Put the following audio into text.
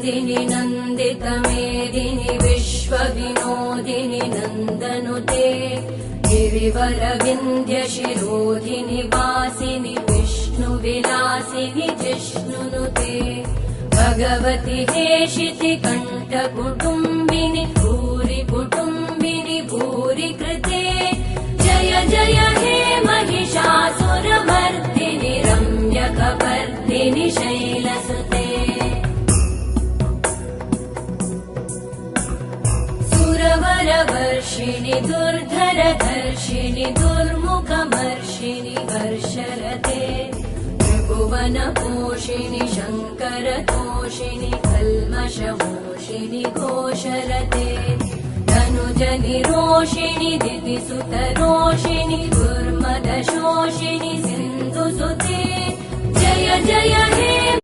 नन्दिनि नन्दितमेदिनि विश्वविनोदिनि नन्दनुते गिरिवरविन्ध्यशिरोधिनि वासिनि विष्णुविलासिनि जिष्णुनुते भगवति हेशिति कण्ठकुटुम्बिनि भूरि कुटुम्बिनि भूरि कृते जय जय हे महिषासुरमर्दिनि रम्यकपर्दिनि शैलसुते सुरवरवर्षिणि दुर्धरधर्षिणि दुर्मुखमर्षिणि हर्षरते त्रिभुवनपोषिणि शङ्करतोषिणि कल्मषमोषिणि घोषरते धनुजनिरोषिणि दितिसुतरोषिणि दुर्मदशोषिणि सिन्धुसुते जय जय हे